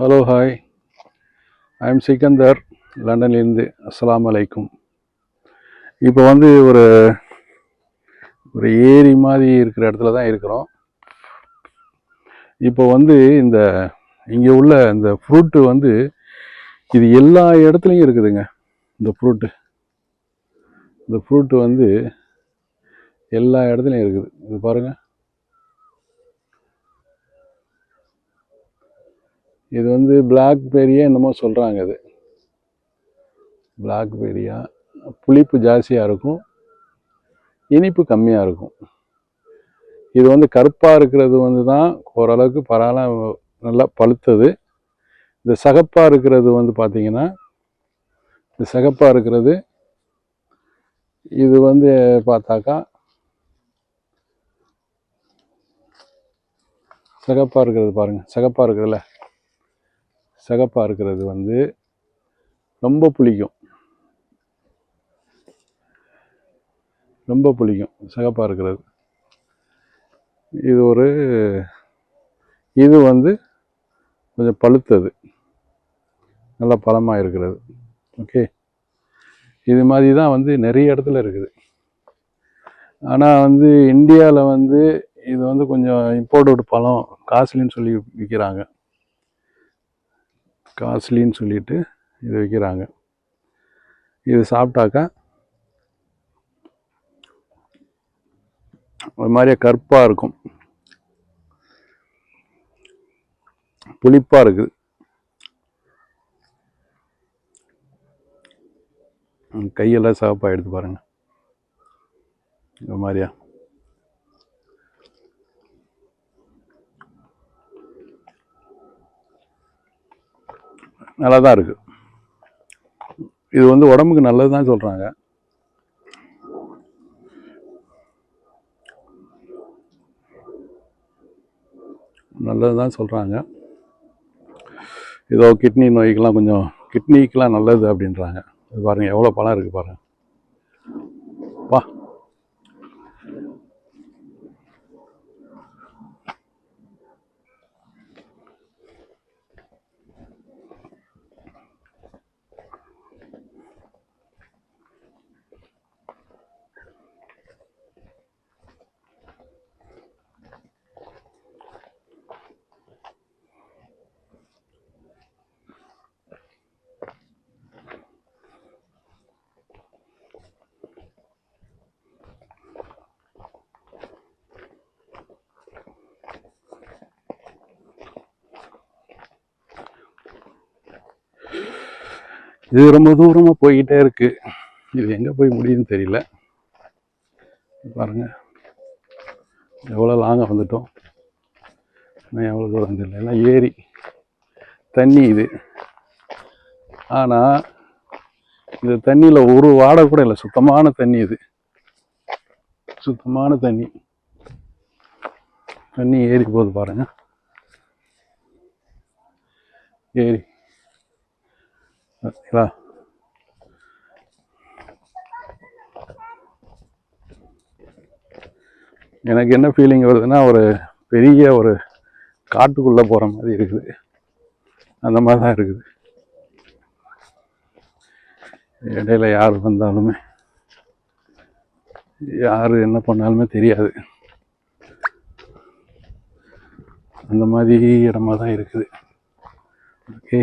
Hello hi, I am Sikandar, லண்டன்லேருந்து. அஸ்ஸலாமு அலைக்கும். இப்போ வந்து ஒரு ஒரு ஏரி மாதிரி இருக்கிற இடத்துல தான் இருக்கிறோம். இப்போ வந்து இங்கே உள்ள இந்த ஃப்ரூட்டு வந்து இது எல்லா இடத்துலையும் இருக்குதுங்க. இந்த ஃப்ரூட்டு வந்து எல்லா இடத்துலையும் இருக்குது. இது பாருங்கள், இது வந்து பிளாக்பெரியா என்னமோ சொல்கிறாங்க. இது பிளாக்பெரியா, புளிப்பு ஜாஸ்தியாக இருக்கும், இனிப்பு கம்மியாக இருக்கும். இது வந்து கருப்பாக இருக்கிறது வந்து தான் ஓரளவுக்கு பரவாயில்ல, நல்லா பழுத்தது. இந்த சகப்பாக இருக்கிறது வந்து பார்த்திங்கன்னா, இந்த சகப்பாக இருக்கிறது இது வந்து பார்த்தாக்கா சகப்பாக இருக்கிறது பாருங்கள், சகப்பாக இருக்கிறதுல சகப்பாக இருக்கிறது வந்து ரொம்ப புளிக்கும், சகப்பாக இருக்கிறது. இது வந்து கொஞ்சம் பழுத்தது, நல்லா பழமாக இருக்கிறது. ஓகே, இது மாதிரி தான் வந்து நிறைய இடத்துல இருக்குது. ஆனால் வந்து இந்தியாவில் வந்து இது வந்து கொஞ்சம் இம்போர்ட்டட் பழம், காஸ்ட்லின்னு சொல்லி விற்கிறாங்க. காஸ்ட்லின்னு சொல்லிட்டு இது விற்கிறாங்க. இது சாப்பிட்டாக்கா ஒரு மாதிரியே கருப்பாக இருக்கும், புளிப்பாக இருக்குது. கையெல்லாம் சிவப்பாக எடுத்து பாருங்க, இந்த மாதிரியா. நல்லா தான் இருக்குது. இது வந்து உடம்புக்கு நல்லது தான் சொல்கிறாங்க. நல்லது தான் சொல்கிறாங்க. ஏதோ கிட்னி நோய்க்கெலாம் கொஞ்சம், கிட்னிக்கெலாம் நல்லது அப்படின்றாங்க. இது பாருங்கள், எவ்வளோ பழம் இருக்குது பாருங்கள். வா, இது ரொம்ப தூரமாக போய்கிட்டே இருக்கு. இது எங்கே போய் முடியுதுன்னு தெரியல. பாருங்க, எவ்வளோ லாங்காக வந்துட்டோம். நான் எவ்வளோ தூரம் தெரியல, எல்லாம் ஏரி தண்ணி இது. ஆனால் இந்த தண்ணியில் ஒரு வாடை கூட இல்லை, சுத்தமான தண்ணி. இது சுத்தமான தண்ணி ஏறி போகுது பாருங்க, ஏரி. எனக்கு என்ன ஃபீலிங் வருதுன்னா, ஒரு பெரிய ஒரு காட்டுக்குள்ளே போகிற மாதிரி இருக்குது. அந்த மாதிரி தான் இருக்குது. இடையில யார் வந்தாலுமே, யார் என்ன பண்ணாலுமே தெரியாது. அந்த மாதிரி இடமா தான் இருக்குது. ஓகே.